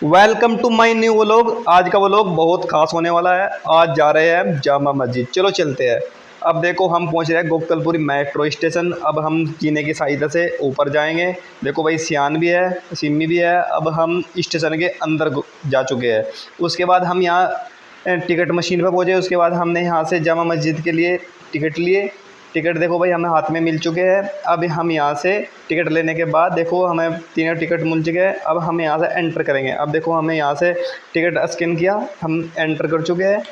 Welcome to my new vlog. आज का vlog बहुत खास होने वाला है। आज जा रहे हैं जामा मस्जिद, चलो चलते हैं। अब देखो हम पहुंच रहे हैं गोकलपुरी मेट्रो स्टेशन। अब हम जीने की सहायता से ऊपर जाएंगे। देखो भाई सियान भी है, सिमी भी है। अब हम स्टेशन के अंदर जा चुके हैं। उसके बाद हम यहाँ टिकट मशीन पर पहुँचे। उसके बाद हमने यहाँ से जामा मस्जिद के लिए टिकट लिए। टिकट देखो भाई हमें हाथ में मिल चुके हैं। अब हम यहाँ से टिकट लेने के बाद देखो हमें तीनों टिकट मिल चुके हैं। अब हम यहाँ से एंटर करेंगे। अब देखो हमें यहाँ से टिकट स्कैन किया, हम एंटर कर चुके हैं।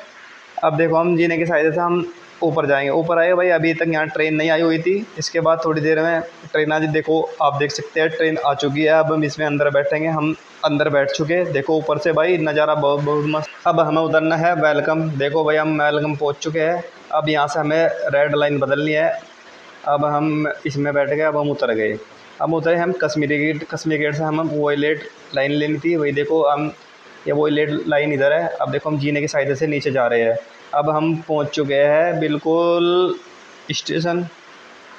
अब देखो हम जीने की सहायता से हम ऊपर जाएंगे। ऊपर आए भाई, अभी तक यहाँ ट्रेन नहीं आई हुई थी। इसके बाद थोड़ी देर में ट्रेन आ जी। देखो आप देख सकते हैं ट्रेन आ चुकी है। अब हम इसमें अंदर बैठेंगे। हम अंदर बैठ चुके हैं। देखो ऊपर से भाई नज़ारा बहुत बहुत मस्त। अब हमें उतरना है वेलकम। देखो भाई हम वेलकम पहुँच चुके हैं। अब यहाँ से हमें रेड लाइन बदलनी है। अब हम इसमें बैठ गए। अब हम उतर गए। अब उतरे हम कश्मीरी गेट। कश्मीरी गेट से हम वॉयलेट लाइन लेनी थी। वही देखो हम ये वॉयलेट लाइन इधर है। अब देखो हम जीने की साइड से नीचे जा रहे हैं। अब हम पहुंच चुके हैं बिल्कुल स्टेशन।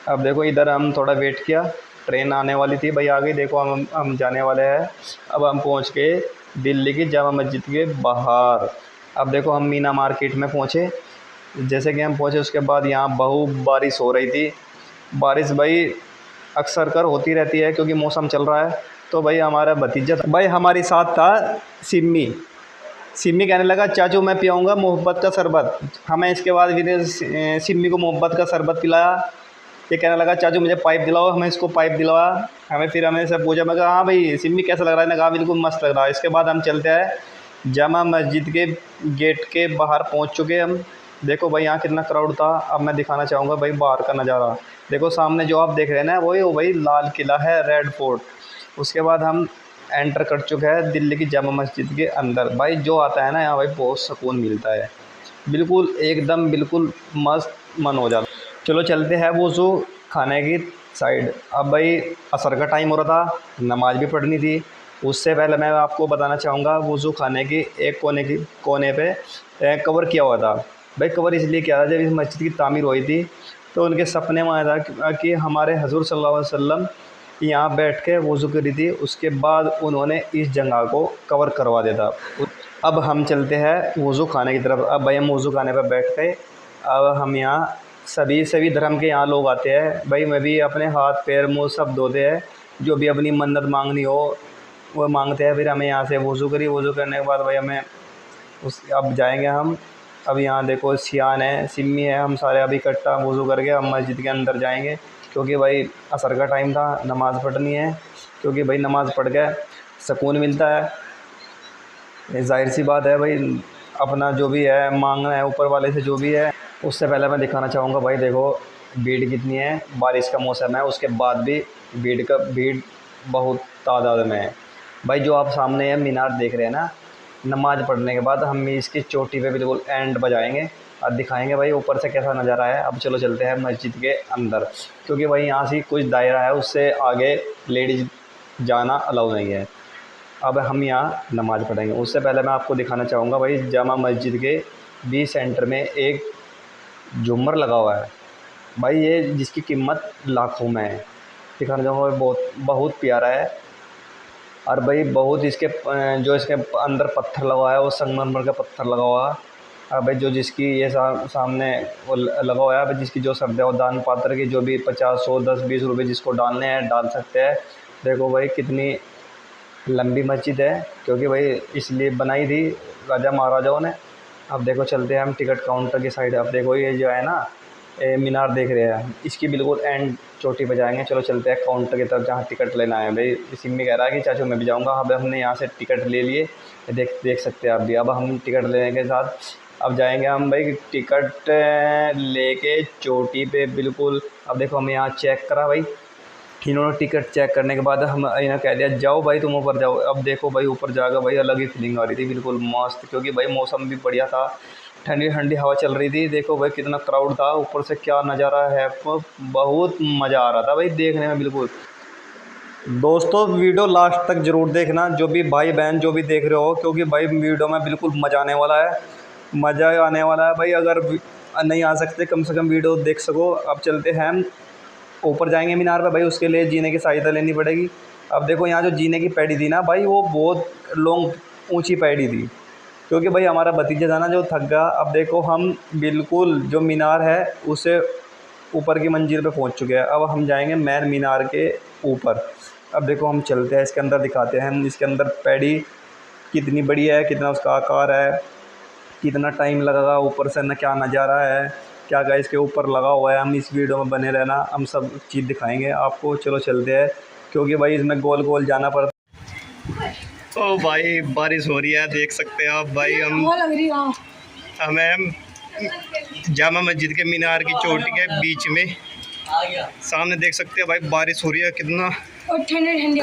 अब देखो इधर हम थोड़ा वेट किया, ट्रेन आने वाली थी भाई, आ गई। देखो हम जाने वाले हैं। अब हम पहुंच गए दिल्ली की जामा मस्जिद के बाहर। अब देखो हम मीना मार्केट में पहुंचे। जैसे कि हम पहुंचे उसके बाद यहाँ बहुत बारिश हो रही थी। बारिश भाई अक्सर कर होती रहती है क्योंकि मौसम चल रहा है। तो भाई हमारा भतीजा भाई हमारे साथ था सिमी। सिमी कहने लगा चाचू मैं पियाऊँगा मोहब्बत का शरबत। हमें इसके बाद फिर सिमी को मोहब्बत का शरबत पिलाया। ये कहने लगा चाचू मुझे पाइप दिलाओ। हमें इसको पाइप दिलवाया। हमें सब पूछा। मैं कहा हाँ भाई सिमी कैसा लग रहा है? ने कहा बिल्कुल मस्त लग रहा है। इसके बाद हम चलते हैं जामा मस्जिद के गेट के बाहर पहुंच चुके हम। देखो भाई यहाँ कितना क्राउड था। अब मैं दिखाना चाहूँगा भाई बाहर का नज़ारा। देखो सामने जो आप देख रहे हैं ना वही वो भाई लाल किला है, रेड फोर्ट। उसके बाद हम एंटर कर चुके हैं दिल्ली की जामा मस्जिद के अंदर। भाई जो आता है ना यहाँ भाई बहुत सुकून मिलता है। बिल्कुल एकदम बिल्कुल मस्त मन हो जाता। चलो चलते हैं वज़ू खाने की साइड। अब भाई असर का टाइम हो रहा था, नमाज़ भी पढ़नी थी। उससे पहले मैं आपको बताना चाहूँगा वज़ू खाने की एक कोने पे कवर किया हुआ था। भाई कवर इसलिए किया था जब इस मस्जिद की तामीर हुई थी तो उनके सपने में आया था कि हमारे हज़ूर सल्लल्लाहु अलैहि वसल्लम यहाँ बैठ के वज़ू करी थी। उसके बाद उन्होंने इस जगह को कवर करवा दिया था। अब हम चलते हैं वज़ू खाने की तरफ। अब भाई हम वज़ू खाने पर बैठ गए। अब हम यहाँ सभी धर्म के यहाँ लोग आते हैं भाई। मैं भी अपने हाथ पैर मुँह सब धोते हैं। जो भी अपनी मन्नत मांगनी हो वो मांगते हैं। फिर हमें यहाँ से वज़ू करी। वज़ू करने के बाद भाई हमें अब जाएंगे हम। अब यहाँ देखो सियान है, सिमी है, हम सारे अभी इकट्ठा वज़ू करके हम मस्जिद के अंदर जाएंगे क्योंकि भाई असर का टाइम था, नमाज़ पढ़नी है। क्योंकि भाई नमाज़ पढ़ के सुकून मिलता है। ज़ाहिर सी बात है भाई अपना जो भी है मांगना है ऊपर वाले से जो भी है। उससे पहले मैं दिखाना चाहूँगा भाई देखो भीड़ कितनी है। बारिश का मौसम है उसके बाद भी भीड़ बहुत तादाद में है। भाई जो आप सामने है मीनार देख रहे हैं ना, नमाज़ पढ़ने के बाद हम इसकी चोटी पे बिल्कुल एंड बजाएंगे और दिखाएंगे भाई ऊपर से कैसा नज़ारा है। अब चलो चलते हैं मस्जिद के अंदर क्योंकि भाई यहाँ से कुछ दायरा है, उससे आगे लेडीज़ जाना अलाउ नहीं है। अब हम यहाँ नमाज़ पढ़ेंगे। उससे पहले मैं आपको दिखाना चाहूँगा भाई जामा मस्जिद के बी सेंटर में एक झूमर लगा हुआ है भाई, ये जिसकी कीमत लाखों में है। दिखाना चाहूँगा बहुत बहुत प्यारा है। और भाई बहुत इसके जो इसके अंदर पत्थर लगा हुआ है वो संगमरमर का पत्थर लगा हुआ है। और भाई जो जिसकी ये सामने वो लगा हुआ है भाई, जिसकी जो श्रद्धा है वो दान पात्र की जो भी 50 100 10 20 रुपये जिसको डालने हैं डाल सकते हैं। देखो भाई कितनी लंबी मस्जिद है क्योंकि भाई इसलिए बनाई थी राजा महाराजाओं ने। अब देखो चलते हैं हम टिकट काउंटर की साइड। अब देखो ये जो है ना मीनार देख रहे हैं, इसकी बिल्कुल एंड चोटी पे जाएंगे। चलो चलते हैं काउंटर की तरफ जहाँ टिकट लेना है। भाई सिमी कह रहा है कि चाचू मैं भी जाऊँगा। अब हमने यहाँ से टिकट ले लिए, देख सकते हैं आप भी। अब हम टिकट लेने के साथ अब जाएंगे हम भाई टिकट लेके चोटी पे बिल्कुल। अब देखो हमें यहाँ चेक करा भाई, इन्होंने टिकट चेक करने के बाद हम इन्हें कह दिया जाओ भाई तुम ऊपर जाओ। अब देखो भाई ऊपर जाकर भाई अलग ही फीलिंग आ रही थी, बिल्कुल मस्त। क्योंकि भाई मौसम भी बढ़िया था, ठंडी ठंडी हवा चल रही थी। देखो भाई कितना क्राउड था, ऊपर से क्या नज़ारा है, बहुत मज़ा आ रहा था भाई देखने में। बिल्कुल दोस्तों वीडियो लास्ट तक ज़रूर देखना, जो भी भाई बहन जो भी देख रहे हो, क्योंकि भाई वीडियो में बिल्कुल मज़ा आने वाला है, मज़ा आने वाला है भाई। अगर नहीं आ सकते कम से कम वीडियो देख सको। अब चलते हैं हम ऊपर जाएंगे मीनार पर भाई, उसके लिए जीने की सहायता लेनी पड़ेगी। अब देखो यहाँ जो जीने की पैड़ी थी ना भाई, वो बहुत लॉन्ग ऊंची पैड़ी थी, क्योंकि भाई हमारा भतीजा था ना जो थक गया। अब देखो हम बिल्कुल जो मीनार है उससे ऊपर की मंजिल पे पहुंच चुके हैं। अब हम जाएंगे मैन मीनार के ऊपर। अब देखो हम चलते हैं, इसके अंदर दिखाते हैं हम इसके अंदर पैड़ी कितनी बड़ी है, कितना उसका आकार है, कितना टाइम लगेगा, ऊपर से न क्या नज़ारा है, क्या क्या इसके ऊपर लगा हुआ है। हम इस वीडियो में बने रहना, हम सब चीज़ दिखाएंगे आपको। चलो चलते हैं, क्योंकि भाई इसमें गोल गोल जाना पड़ता। ओ भाई बारिश हो रही है, देख सकते हैं आप भाई। हमें जामा मस्जिद के मीनार की चोटी के बीच में सामने देख सकते हैं भाई, बारिश हो रही है, कितना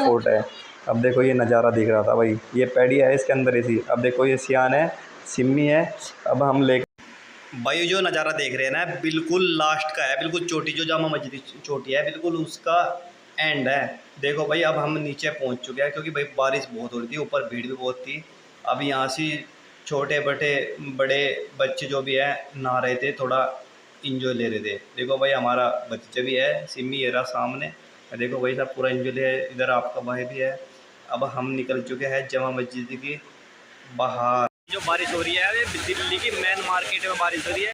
फोट है। अब देखो ये नज़ारा दिख रहा था भाई, ये पैड़ी है इसके अंदर ऐसी। अब देखो ये सियान है, सिम्मी है। अब हम ले भाई जो नज़ारा देख रहे हैं ना, बिल्कुल लास्ट का है, बिल्कुल चोटी जो जामा मस्जिद की चोटी है बिल्कुल उसका एंड है। देखो भाई अब हम नीचे पहुंच चुके हैं, क्योंकि भाई बारिश बहुत हो रही थी, ऊपर भीड़ भी बहुत थी। अब यहाँ से छोटे बड़े बच्चे जो भी है नहा रहे थे, थोड़ा इंजॉय ले रहे थे। देखो भाई हमारा बच्चा भी है, सिमी ये रहा सामने। देखो भाई साहब पूरा इंजॉय ले, इधर आपका भाई भी है। अब हम निकल चुके हैं जामा मस्जिद की बाहर। जो बारिश हो रही है दिल्ली की मेन मार्केट में बारिश हो रही है।